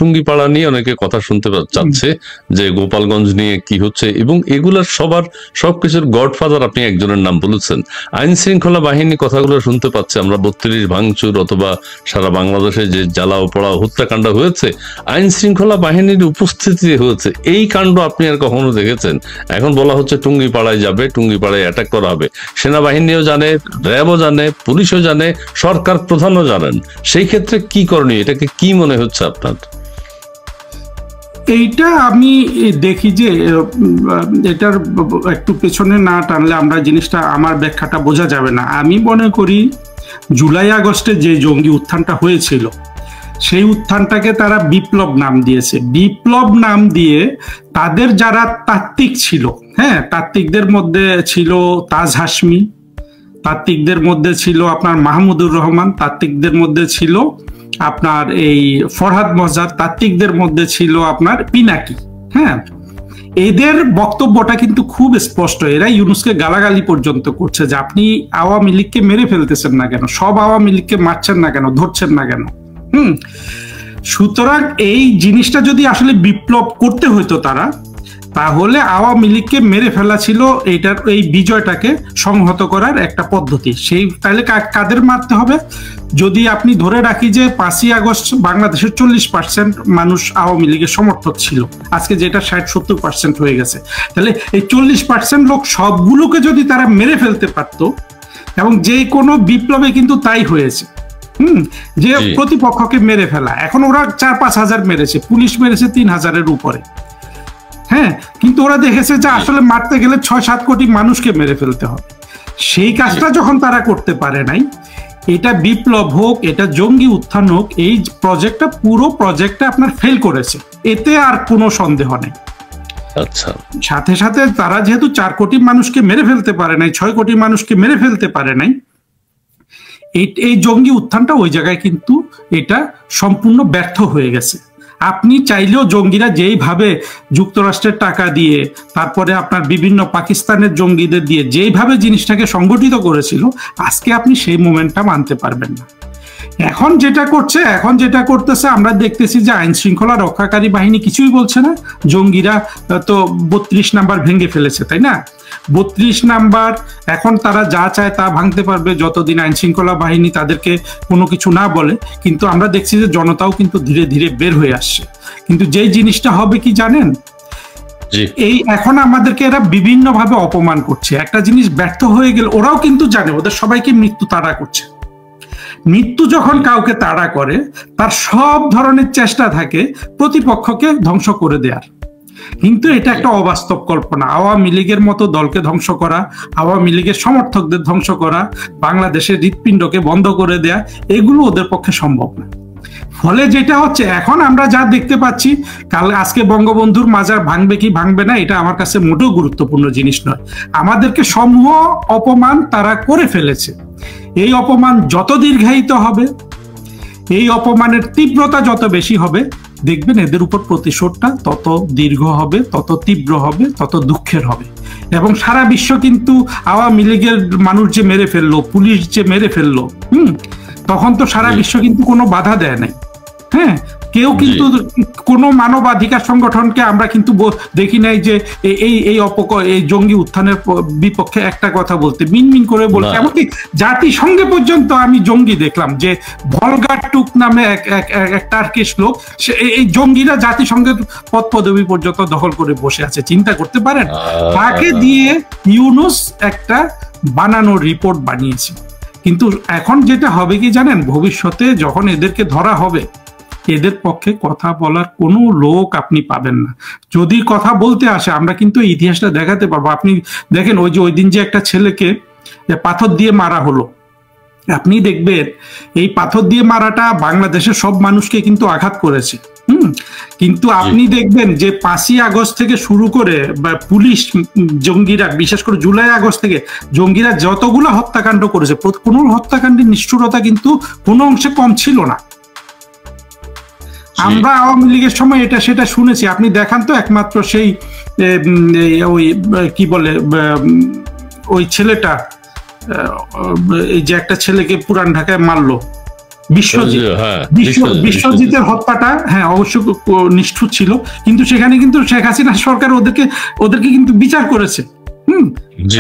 টুঙ্গিপাড়া নিয়ে অনেকে কথা শুনতে চাচ্ছে যে গোপালগঞ্জ নিয়ে কি হচ্ছে, এবং এগুলার সবকিছুর গডফাদার আপনি একজনের নাম বলেছেন। আইন শৃঙ্খলা বাহিনী কথাগুলো শুনতে পাচ্ছে আমরা, 32 ভাঙচুর অথবা সারা বাংলাদেশে যে জ্বালাও পোড়াও হত্যাকাণ্ড হয়েছে আইন শৃঙ্খলা বাহিনীর উপস্থিতিতে হয়েছে। এই কাণ্ড আপনি আর কখনো দেখেছেন? এখন বলা হচ্ছে টুঙ্গিপাড়ায় যাবে, টুঙ্গিপাড়ায় অ্যাটাক করা হবে। সেনাবাহিনীও জানে, র্যাবও জানে, পুলিশও জানে, সরকার প্রধানও জানেন। সেই ক্ষেত্রে কি করণীয়, এটাকে কি মনে হচ্ছে আপনার? এইটা আমি দেখি যে এটার একটু পেছনে না টানলে আমরা জিনিসটা, আমার ব্যাখ্যাটা বোঝা যাবে না। আমি মনে করি জুলাই আগস্টে যে জঙ্গি উত্থানটা হয়েছিল সেই উত্থানটাকে তারা বিপ্লব নাম দিয়েছে। বিপ্লব নাম দিয়ে তাদের যারা তাত্ত্বিক ছিল, হ্যাঁ, তাত্ত্বিকদের মধ্যে ছিল তাজ হাশমি, তাত্ত্বিকদের মধ্যে ছিল আপনার মাহমুদুর রহমান, তাত্ত্বিকদের মধ্যে ছিল আপনার এই ফরহাদ মজার, তাত্ত্বিকদের মধ্যে ছিল আপনার পিনাকি। হ্যাঁ, এদের বক্তব্যটা কিন্তু খুব স্পষ্ট। এরা ইউনূসকে গালাগালি পর্যন্ত করছে যে আপনি আওয়ামী লীগকে মেরে ফেলতেছেন না কেন, সব আওয়ামী লীগকে মারছেন না কেন, ধরছেন না কেন। সুতরাং এই জিনিসটা যদি আসলে বিপ্লব করতে হইতো তারা, তাহলে আওয়ামী লীগকে মেরে ফেলা ছিল এইটার, এই বিজয়টাকে সংহত করার একটা পদ্ধতি। সেই তাহলে কাদের মারতে হবে? যদি আপনি ধরে রাখি যে 5ই আগস্ট বাংলাদেশের 40% মানুষ আওয়ামী লীগের সমর্থক ছিল, আজকে যেটা 60-70% হয়ে গেছে, তাহলে এই 40% লোক সবগুলোকে যদি তারা মেরে ফেলতে পারত, এবং যে কোনো বিপ্লবে কিন্তু তাই হয়েছে, যে প্রতিপক্ষকে মেরে ফেলা। এখন ওরা 4-5 হাজার মেরেছে, পুলিশ মেরেছে 3000-এর উপরে। হ্যাঁ, কিন্তু ওরা দেখেছে যে আসলে মারতে গেলে 6-7 কোটি মানুষকে মেরে ফেলতে হবে। সেই কাজটা যখন তারা করতে পারে নাই, এটা বিপ্লব হোক, এটা জঙ্গি উত্থান হোক, এই প্রজেক্টটা, পুরো প্রজেক্টটা আপনার ফেল করেছে, এতে আর কোনো সন্দেহ নেই। আচ্ছা, সাথে সাথে তারা যেহেতু 4 কোটি মানুষকে মেরে ফেলতে পারে নাই, 6 কোটি মানুষকে মেরে ফেলতে পারে নাই, এই জঙ্গি উত্থানটা ওই জায়গায় কিন্তু এটা সম্পূর্ণ ব্যর্থ হয়ে গেছে। আপনি চাইলেও জঙ্গিরা যেইভাবে যুক্তরাষ্ট্রের টাকা দিয়ে, তারপরে আপনার বিভিন্ন পাকিস্তানের জঙ্গিদের দিয়ে যেইভাবে জিনিসটাকে সংগঠিত করেছিল, আজকে আপনি সেই মোমেন্টাম আনতে পারবেন না। এখন যেটা করতেছে আমরা দেখতেছি যে আইন শৃঙ্খলা রক্ষাকারী বাহিনী কিছুই বলছে না। জঙ্গিরা তো 32 নাম্বার ভেঙে ফেলেছে, তাই না? 32 নাম্বার এখন তারা যা চায় তা ভাঙতে পারবে যতদিন আইন শৃঙ্খলা বাহিনী তাদেরকে কোনো কিছু না বলে। কিন্তু আমরা দেখছি যে জনতাও কিন্তু ধীরে ধীরে বের হয়ে আসছে। কিন্তু যেই জিনিসটা হবে কি জানেন, এই এখন আমাদেরকে এরা বিভিন্ন ভাবে অপমান করছে। একটা জিনিস ব্যর্থ হয়ে গেলে ওরাও কিন্তু জানে ওদের সবাইকে মৃত্যু তাড়া করছে। মৃত্যু যখন কাউকে তাড়া করে, তার সব ধরনের চেষ্টা থাকে প্রতিপক্ষকে ধ্বংস করে দেওয়ার। কিন্তু এটা একটা অবাস্তব কল্পনা। আওয়ামী লীগের মতো দলকে ধ্বংস করা, আওয়ামী লীগের সমর্থকদের ধ্বংস করা, বাংলাদেশের হৃৎপিণ্ডকে বন্ধ করে দেয়া, এগুলো ওদের পক্ষে সম্ভব না। ফলে যেটা হচ্ছে, এখন আমরা যা দেখতে পাচ্ছি, আজকে বঙ্গবন্ধুর মাজার ভাঙবে কি ভাঙবে না, এটা আমার কাছে মোটেও গুরুত্বপূর্ণ জিনিস নয়। আমাদেরকে সমূহ অপমান তারা করে ফেলেছে। এই অপমান যত দীর্ঘায়িত হবে, এই অপমানের তীব্রতা যত বেশি হবে, দেখবেন এদের উপর প্রতিশোধটা তত দীর্ঘ হবে, তত তীব্র হবে, তত দুঃখের হবে। এবং সারা বিশ্ব কিন্তু আওয়ামী লীগের মানুষ যে মেরে ফেললো, পুলিশ যে মেরে ফেললো, তখন তো সারা বিশ্ব কিন্তু কোনো বাধা দেয় নাই। হ্যাঁ, কেউ কিন্তু কোনো মানবাধিকার সংগঠনকে আমরা কিন্তু দেখি নাই যে এই জঙ্গি উত্থানের বিপক্ষে একটা কথা বলতে, মিনমিন করে বলতে। এমনকি জাতিসংঘে পর্যন্ত আমি জঙ্গি দেখলাম, যে ভলগার টুক নামে এক টার্কিশ লোক, এই জঙ্গিরা জাতিসংঘের পদ পদবি পর্যন্ত দখল করে বসে আছে। চিন্তা করতে পারেন, তাকে দিয়ে ইউনূস একটা বানানো রিপোর্ট বানিয়েছে। কিন্তু এখন যেটা হবে কি জানেন, ভবিষ্যতে যখন এদেরকে ধরা হবে, এদের পক্ষে কথা বলার কোনো লোক আপনি পাবেন না। যদি কথা বলতে আসে, আমরা কিন্তু ইতিহাসটা দেখাতে পারবো। আপনি দেখেন, ওই দিন যে একটা ছেলেকে পাথর দিয়ে মারা হলো, আপনি দেখবেন এই পাথর দিয়ে মারাটা বাংলাদেশের সব মানুষকে কিন্তু আঘাত করেছে। কিন্তু আপনি দেখবেন যে 5ই আগস্ট থেকে শুরু করে পুলিশ, জঙ্গিরা, বিশেষ করে জুলাই আগস্ট থেকে জঙ্গিরা যতগুলো হত্যাকাণ্ড করেছে, কোনো হত্যাকাণ্ডের নিষ্ঠুরতা কিন্তু কোনো অংশে কম ছিল না। আমরা আওয়ামী লীগের সময় এটা সেটা শুনেছি। আপনি দেখান তো একমাত্র সেই ওই কি বলে, ওই ছেলেটা, এই যে একটা ছেলেকে পুরান ঢাকায় মারলো, বিশ্বজিৎ, বিশ্বজিতের হত্যাটা হ্যাঁ অবশ্য নিষ্ঠুর ছিল, কিন্তু সেখানে কিন্তু শেখ হাসিনা সরকার ওদেরকে কিন্তু বিচার করেছে।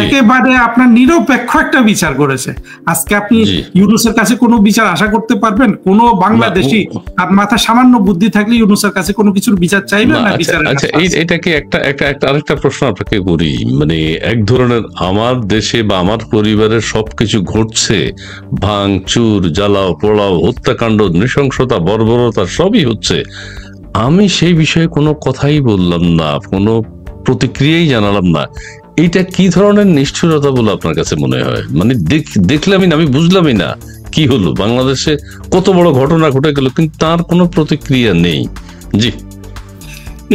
একেবারে আপনার নিরপেক্ষ একটা বিচার করেছে। আজকে আপনি ইউনূসের কাছে কোনো বিচার আশা করতে পারবেন? কোন বাংলাদেশী তার মাথা সামান্য বুদ্ধি থাকলে ইউনূসের কাছে কোনো কিছুর বিচার চাইবেন না? আচ্ছা, এটাকে আরেকটা প্রশ্ন আপনাকে করি, মানে এক ধরনের আমার দেশে বা আমার পরিবারের সবকিছু ঘটছে, ভাঙচুর, জ্বালাও পোড়াও, হত্যাকাণ্ড, নৃশংসতা, বর্বরতা সবই হচ্ছে, আমি সেই বিষয়ে কোনো কথাই বললাম না, কোনো প্রতিক্রিয়াই জানালাম না, এইটা কি ধরনের নিষ্ঠুরতা বলে আপনার কাছে মনে হয়? মানে দেখলামই না, আমি বুঝলামই না কি হলো, বাংলাদেশে কত বড় ঘটনা ঘটে গেল কিন্তু তার কোনো প্রতিক্রিয়া নেই। জি,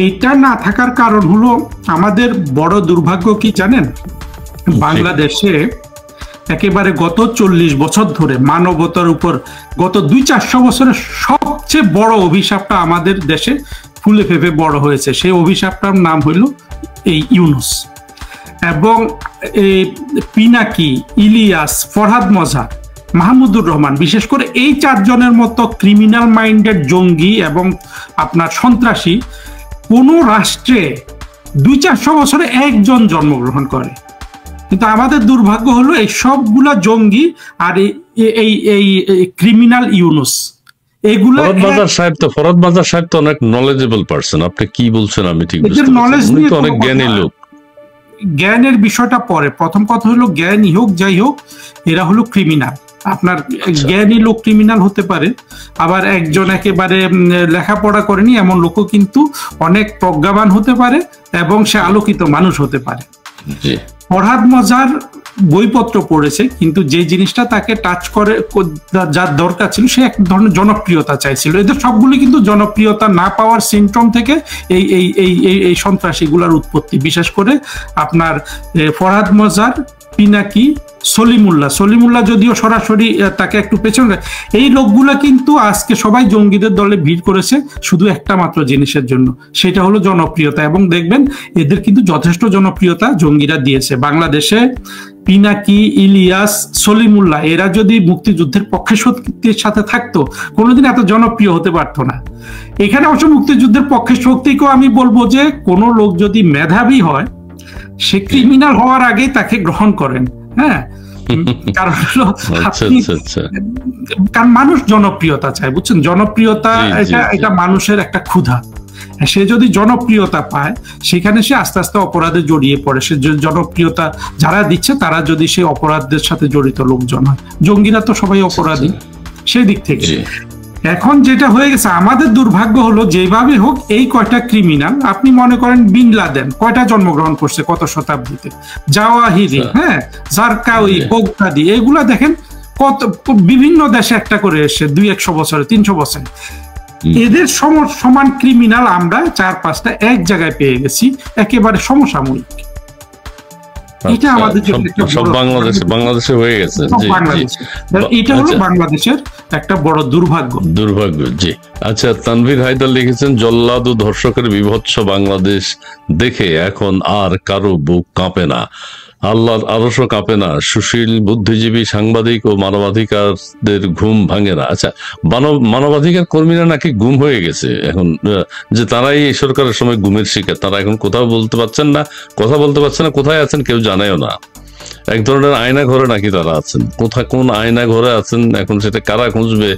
এইটা না থাকার কারণ হলো আমাদের বড় দুর্ভাগ্য কি জানেন? বাংলাদেশে একেবারে গত 40 বছর ধরে মানবতার উপর গত 200-400 বছরের সবচেয়ে বড় অভিশাপটা আমাদের দেশে ফুলে ফেপে বড় হয়েছে। সেই অভিশাপটার নাম হইল এই ইউনূস। এবং পিনাকি, ইলিয়াস, ফরহাদ মজহার, মাহমুদুর রহমান, বিশেষ করে এই 4 জনের মতো ক্রিমিনাল মাইন্ডেড জঙ্গি এবং আপনার সন্ত্রাসী কোন রাষ্ট্রে 200-400 বছরে একজন জন্মগ্রহণ করে। কিন্তু আমাদের দুর্ভাগ্য হলো এই সবগুলা জঙ্গি আর এই ক্রিমিনাল ইউনূস, এগুলো ফরহাদ মজহার সাহেব তো অনেক নলেজেবল পারসন, আপনি কি বলছেন আমি ঠিক বুঝতে পারছি, উনি তো অনেক জ্ঞানী লোক। জ্ঞানের বিষয়টা পরে, প্রথম কথা হলো জ্ঞানী হোক যাই হোক এরা হলো ক্রিমিনাল। আপনার জ্ঞানী লোক ক্রিমিনাল হতে পারে, আবার একজন একেবারে লেখাপড়া করেনি এমন লোকও কিন্তু অনেক প্রজ্ঞাবান হতে পারে এবং সে আলোকিত মানুষ হতে পারে। ফরহাদ মজহার বইপত্র পড়েছে, কিন্তু যে জিনিসটা তাকে টাচ করে যার দরকার ছিল সে এক ধরনের জনপ্রিয়তা চাইছিল। এদের সবগুলি কিন্তু জনপ্রিয়তা না পাওয়ার সিমটম থেকে এই এই এই এই সন্ত্রাসীগুলার উৎপত্তি। বিশেষ করে আপনার ফরহাদ মজহার, পিনাকি, সলিমুল্লাহ যদিও সরাসরি তাকে একটু পেছনে, এই লোকগুলা কিন্তু আজকে সবাই জঙ্গিদের দলে ভিড় করেছে শুধু একটা মাত্র জিনিসের জন্য, সেটা হলো জনপ্রিয়তা। এবং দেখবেন এদের কিন্তু যথেষ্ট জনপ্রিয়তা জঙ্গিরা দিয়েছে। বাংলাদেশে পিনাকি, ইলিয়াস, সলিমুল্লাহ এরা যদি মুক্তিযুদ্ধের পক্ষে শক্তির সাথে থাকতো কোনোদিন এত জনপ্রিয় হতে পারতো না। এখানে অবশ্য মুক্তিযুদ্ধের পক্ষে শক্তিকেও আমি বলবো যে কোনো লোক যদি মেধাবী হয় সে ক্রিমিনাল হওয়ার আগেই তাকে গ্রহণ করেন। হ্যাঁ, কারণ হলো কারণ মানুষ জনপ্রিয়তা চায়, বুঝছেন? জনপ্রিয়তা এটা মানুষের একটা ক্ষুধা। সে যদি জনপ্রিয়তা পায় সেখানে সে আস্তে আস্তে অপরাধে জড়িয়ে পড়ে। সে জনপ্রিয়তা যারা দিচ্ছে তারা যদি সেই অপরাধের সাথে জড়িত লোকজন হয়, জঙ্গিরা তো সবাই অপরাধী সেই দিক থেকে। এখন যেটা হয়ে গেছে আমাদের দুর্ভাগ্য হলো যেভাবে হোক এই কয়টা ক্রিমিনাল, আপনি মনে করেন বিন লাদেন কয়টা জন্মগ্রহণ করছে কত শতাব্দীতে, জাওয়াহিরি, হ্যাঁ, জারকাউই, বগদাদি, এগুলা দেখেন কত বিভিন্ন দেশে একটা করে এসছে 200-100 বছরে, 300 বছরে। এদের সমান ক্রিমিনাল আমরা 4-5টা এক জায়গায় পেয়ে গেছি একেবারে সমসাময়িক। এটা আমাদের বাংলাদেশে হয়ে গেছে, এটা হলো বাংলাদেশের একটা বড় দুর্ভাগ্য। জি, আচ্ছা, তানভীর হায়দার লিখেছেন, জল্লাদ ও ধর্ষকের বিভৎস বাংলাদেশ দেখে এখন আর কারো বুক কাঁপে না, আল্লাহর আরশও কাঁপে না, সুশীল বুদ্ধিজীবী সাংবাদিক ও মানবাধিকারদের ঘুম ভাঙে না। আচ্ছা, মানবাধিকার কর্মীরা নাকি গুম হয়ে গেছে এখন, যে তারাই এই সরকারের সময় গুমের শিকার, তারা এখন কোথাও বলতে পারছেন না, কথা বলতে পারছেন না, কোথায় আছেন কেউ জানেও না। এক ধরনের আয়না ঘরে নাকি তারা আছেন, কোথায় কোন আয়না ঘরে আছেন এখন সেটা কারা খুঁজবে?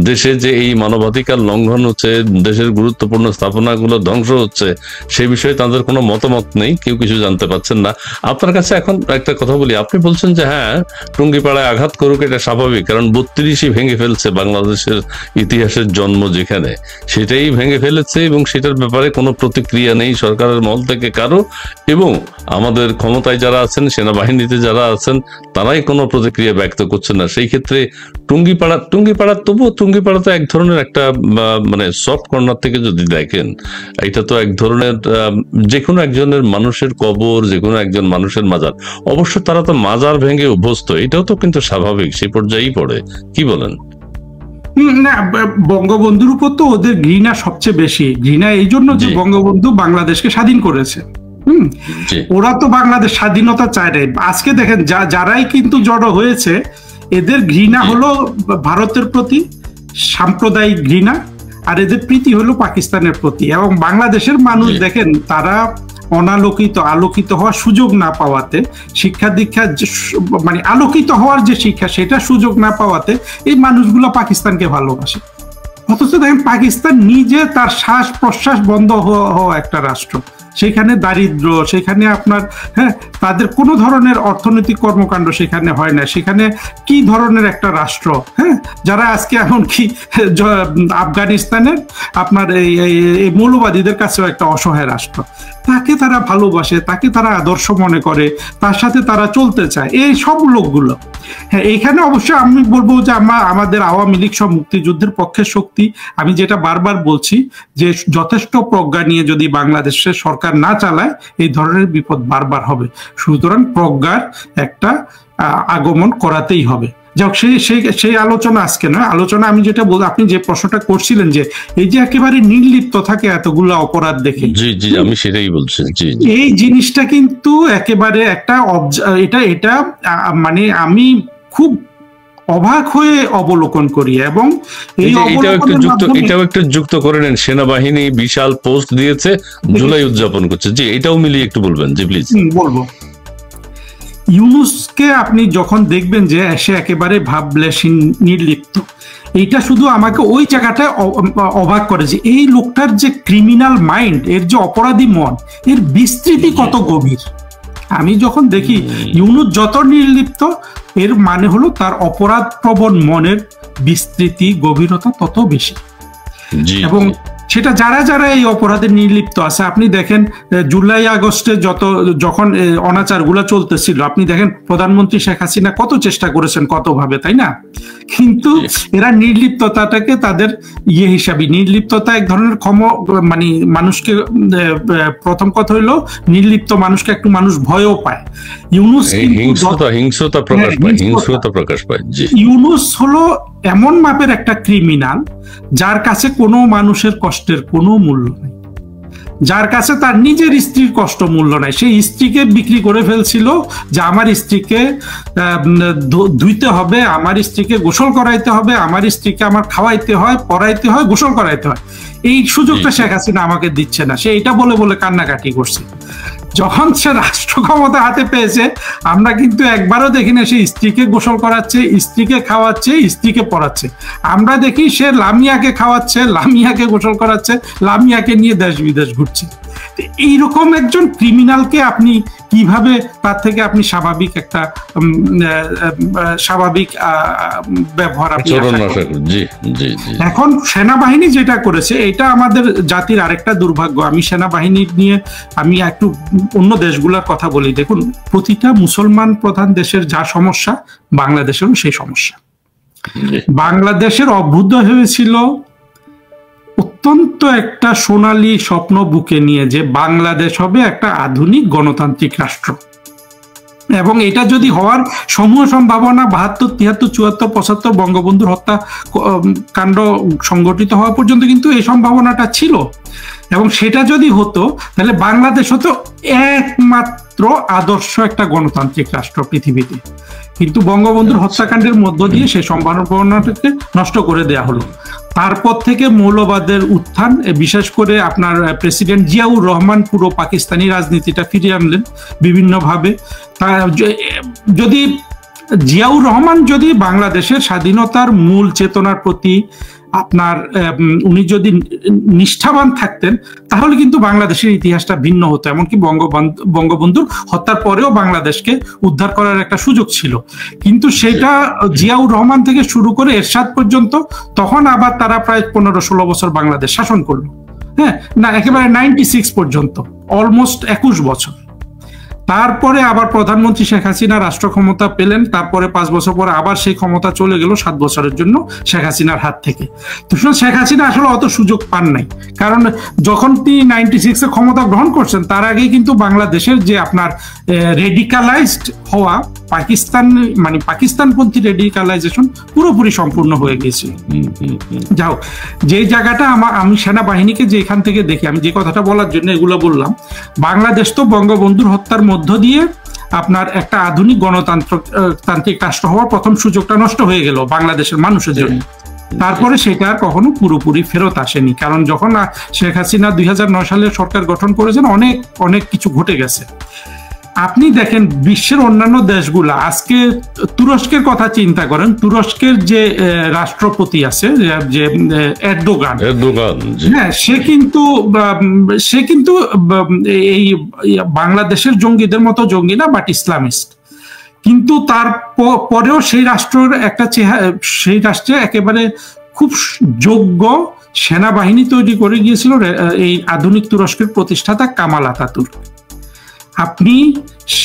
দেশে যে এই মানবাধিকার লঙ্ঘন হচ্ছে, দেশের গুরুত্বপূর্ণ স্থাপনাগুলো ধ্বংস হচ্ছে, সেই বিষয়ে তাদের কোনো মতামত নেই, কেউ কিছু জানতে পারছেন না। আপনার কাছে এখন একটা কথা বলি, আপনি বলছেন যে হ্যাঁ টুঙ্গিপাড়ায় আঘাত করুক, এটা স্বাভাবিক, কারণ 32ই ভেঙে ফেলছে বাংলাদেশের ইতিহাসের জন্ম যেখানে, সেটাই ভেঙে ফেলেছে এবং সেটার ব্যাপারে কোনো প্রতিক্রিয়া নেই সরকারের মহল থেকে কারো, এবং আমাদের ক্ষমতায় যারা আছেন, সেনাবাহিনীতে যারা আছেন, তারাই কোনো প্রতিক্রিয়া ব্যক্ত করছেন না। সেই ক্ষেত্রে টুঙ্গিপাড়া তবুও টুঙ্গিপাড়া তো এক ধরনের একটা মানে সফট কর্নার থেকে যদি দেখেন, এটা তো এক ধরনের যে কোনো একজনের মানুষের কবর, যে কোনো একজন মানুষের মাজার, অবশ্য তারা তো মাজার ভেঙে অভ্যস্ত, এটাও তো কিন্তু স্বাভাবিক, সেই পর্যায়েই পড়ে। কি বলেন? না, বঙ্গবন্ধুর উপর তো ওদের ঘৃণা সবচেয়ে বেশি। ঘৃণা এই জন্য যে বঙ্গবন্ধু বাংলাদেশকে স্বাধীন করেছে। ওরা তো বাংলাদেশ স্বাধীনতা চায় নাই। আজকে দেখেন যারাই কিন্তু জড়ো হয়েছে এদের ঘৃণা হলো ভারতের প্রতি, সাম্প্রদায়িক ঘৃণা, আর এদের প্রীতি হলো পাকিস্তানের প্রতি। এবং বাংলাদেশের মানুষ দেখেন, তারা অনালোকিত আলোকিত হওয়ার সুযোগ না পাওয়াতে, শিক্ষা দীক্ষা মানে আলোকিত হওয়ার যে শিক্ষা সেটা সুযোগ না পাওয়াতে এই মানুষগুলো পাকিস্তানকে ভালোবাসে। অথচ দেখেন পাকিস্তান নিজে তার শ্বাস প্রশ্বাস বন্ধ হওয়া একটা রাষ্ট্র, সেখানে দারিদ্র, সেখানে আপনার তাদের কোনো ধরনের অর্থনৈতিক কর্মকাণ্ড সেখানে হয় না, সেখানে কি ধরনের একটা রাষ্ট্র, যারা আজকে এমনকি আফগানিস্তানের আপনার এই মৌলবাদীদের কাছেও একটা অসহায় রাষ্ট্র, তাকে তারা ভালোবাসে, তাকে তারা আদর্শ মনে করে, তার সাথে তারা চলতে চায় এই সব লোকগুলো। এইখানে অবশ্যই আমি বলবো যে আমাদের আওয়ামী লীগ সব মুক্তিযুদ্ধের পক্ষের শক্তি। আমি যেটা বারবার বলছি যে যথেষ্ট প্রজ্ঞা নিয়ে যদি বাংলাদেশের সরকার না চালায় এই ধরনের বিপদ বারবার হবে। সুতরাং প্রজ্ঞার একটা আগমন করাতেই হবে। যাক, সেই আলোচনা আজকে নয়। আলোচনা আমি যেটা বল, আপনি যে প্রশ্নটা করছিলেন যে এই যে একেবারে নির্লিপ্ত থাকে এতগুলো অপরাধ দেখে, জি আমি সেটাই বলছি। এই জিনিসটা কিন্তু একেবারে একটা এটা মানে আমি খুব অবাক হয়ে অবলোকন করি। এবং এটাও একটু যুক্ত করে নেন, সেনাবাহিনী বিশাল পোস্ট দিয়েছে, জুলাই উদযাপন করছে। জি, এটাও মিলিয়ে একটু বলবেন। জি প্লিজ। বলবো, ইউনূসকে আপনি যখন দেখবেন যে সে একেবারে ভাবলেশহীন নির্লিপ্ত, এইটা শুধু আমাকে ওই জায়গাটায় অবাক করে যে এই লোকটার যে ক্রিমিনাল মাইন্ড, এর যে অপরাধী মন, এর বিস্তৃতি কত গভীর। আমি যখন দেখি ইউনূস যত নির্লিপ্ত, এর মানে হলো তার অপরাধ প্রবণ মনের বিস্তৃতি গভীরতা তত বেশি। এবং সেটা যারা যারা এই অপরাধে নির্লিপ্ত আছে, আপনি দেখেন জুলাই আগস্টে যখন অনাচারগুলো চলতেছিল, আপনি দেখেন প্রধানমন্ত্রী শেখ হাসিনা কত চেষ্টা করেছেন কতভাবে, তাই না? কিন্তু এরা নির্লিপ্ততাটাকে তাদের হিসাবে, নির্লিপ্ততা এক ধরনের মানে মানুষকে, প্রথম কথা হইলো নির্লিপ্ত মানুষকে একটু মানুষ ভয়ও পায়। ইউনূস হিংস্রতা প্রকাশ পায়। ইউনূস হলো এমন মাপের একটা ক্রিমিনাল যার কাছে কোনো মানুষের কষ্টের কোনো মূল্য নেই, যার কাছে তার নিজের স্ত্রীর কষ্ট মূল্য নাই। সেই স্ত্রীকে বিক্রি করে ফেলছিল যে আমার স্ত্রীকে ধুইতে হবে, আমার স্ত্রীকে গোসল করাইতে হবে, আমার স্ত্রীকে আমার খাওয়াইতে হয়, পড়াইতে হয়, গোসল করাইতে হয়। এই সুযোগটা শেখ হাসিনা আমাকে দিচ্ছে না। সে এটা বলে বলে কান্নাকাটি করছে। যখন সে রাষ্ট্র ক্ষমতা হাতে পেয়েছে, আমরা কিন্তু একবারও দেখি না সে স্ত্রীকে গোসল করাচ্ছে, স্ত্রীকে খাওয়াচ্ছে, স্ত্রীকে পড়াচ্ছে। আমরা দেখি সে লামিয়াকে খাওয়াচ্ছে, লামিয়াকে গোসল করাচ্ছে, লামিয়াকে নিয়ে দেশ বিদেশ ঘুরছে। এইরকম একজন ক্রিমিনালকে আপনি কিভাবে তার থেকে আপনি স্বাভাবিক একটা স্বাভাবিক ব্যবহার আপনি এখন সেনাবাহিনী যেটা করেছে, এটা আমাদের জাতির আরেকটা দুর্ভাগ্য। আমি সেনাবাহিনী নিয়ে আমি একটু অন্য দেশগুলোর কথা বলি। দেখুন, প্রতিটা মুসলমান প্রধান দেশের যা সমস্যা, বাংলাদেশেরও সেই সমস্যা। বাংলাদেশের অভ্যুদয় হয়েছিল অত্যন্ত একটা সোনালী স্বপ্ন বুকে নিয়ে যে বাংলাদেশ হবে একটা আধুনিক গণতান্ত্রিক রাষ্ট্র। এবং এটা যদি হওয়ার সমূহ সম্ভাবনা 72, 73, 74, 75 বঙ্গবন্ধুর হত্যা কাণ্ড সংগঠিত হওয়া পর্যন্ত কিন্তু এই সম্ভাবনাটা ছিল। এবং সেটা যদি হতো তাহলে বাংলাদেশ হতো একমাত্র আদর্শ একটা গণতান্ত্রিক রাষ্ট্র পৃথিবীতে। কিন্তু বঙ্গবন্ধুর হত্যাকাণ্ডের মধ্য দিয়ে সেই সম্ভাবনাটাকে নষ্ট করে দেয়া হলো। তারপর থেকে মৌলবাদের উত্থান, বিশেষ করে আপনার প্রেসিডেন্ট জিয়াউর রহমান পুরো পাকিস্তানি রাজনীতিটা ফিরিয়ে আনলেন বিভিন্নভাবে। যদি জিয়াউর রহমান যদি বাংলাদেশের স্বাধীনতার মূল চেতনার প্রতি আপনার উনি যদি নিষ্ঠাবান থাকতেন, তাহলে কিন্তু বাংলাদেশের ইতিহাসটা ভিন্ন হতো। এমনকি বঙ্গবন্ধুর হত্যার পরেও বাংলাদেশকে উদ্ধার করার একটা সুযোগ ছিল। কিন্তু সেটা জিয়াউর রহমান থেকে শুরু করে এরশাদ পর্যন্ত, তখন আবার তারা প্রায় 15-16 বছর বাংলাদেশ শাসন করলো। না, একেবারে 96 পর্যন্ত, অলমোস্ট 21 বছর। তারপরে আবার প্রধানমন্ত্রী শেখ হাসিনা রাষ্ট্র ক্ষমতা পেলেন, তারপরে 5 বছর পরে আবার সেই ক্ষমতা চলে গেল 7 বছরের জন্য শেখ হাসিনার হাত থেকে। তো শেখ হাসিনা আসলে অত সুযোগ পান নাই, কারণ যখন তিনি 96-এ ক্ষমতা গ্রহণ করছেন তার আগেই কিন্তু বাংলাদেশের যে আপনার রেডিকালাইজড হওয়া পাকিস্তানপন্থী রেডিকালাইজেশন পুরোপুরি সম্পূর্ণ হয়ে গেছে। যাও, যে জায়গাটা আমি সেনাবাহিনীকে যে এখান থেকে দেখি, আমি যে কথাটা বলার জন্য এগুলো বললাম, বাংলাদেশ তো বঙ্গবন্ধুর হত্যার মধ্য দিয়ে আপনার একটা আধুনিক গণতান্ত্রিক রাষ্ট্র হওয়ার প্রথম সুযোগটা নষ্ট হয়ে গেল বাংলাদেশের মানুষের জন্য। তারপরে সেটা আর কখনো পুরোপুরি ফেরত আসেনি, কারণ যখন শেখ হাসিনা 2009 সালে সরকার গঠন করেছেন অনেক অনেক কিছু ঘটে গেছে। আপনি দেখেন বিশ্বের অন্যান্য দেশগুলা, আজকে তুরস্কের কথা চিন্তা করেন, তুরস্কের যে রাষ্ট্রপতি আছে যে এরদোগান, হ্যাঁ, সে কিন্তু এই বাংলাদেশের জঙ্গিদের মতো জঙ্গি না, বাট ইসলামিস্ট। কিন্তু তার পরেও সেই রাষ্ট্রে একেবারে খুব যোগ্য সেনাবাহিনী তৈরি করে গিয়েছিল এই আধুনিক তুরস্কের প্রতিষ্ঠাতা কামাল আতাতুর্ক। আপনি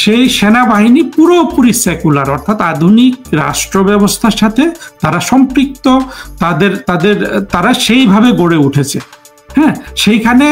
সেই সেনাবাহিনী পুরোপুরি সেকুলার, অর্থাৎ আধুনিক রাষ্ট্র ব্যবস্থার সাথে তারা সম্পৃক্ত, তারা সেইভাবে গড়ে উঠেছে। হ্যাঁ, সেইখানে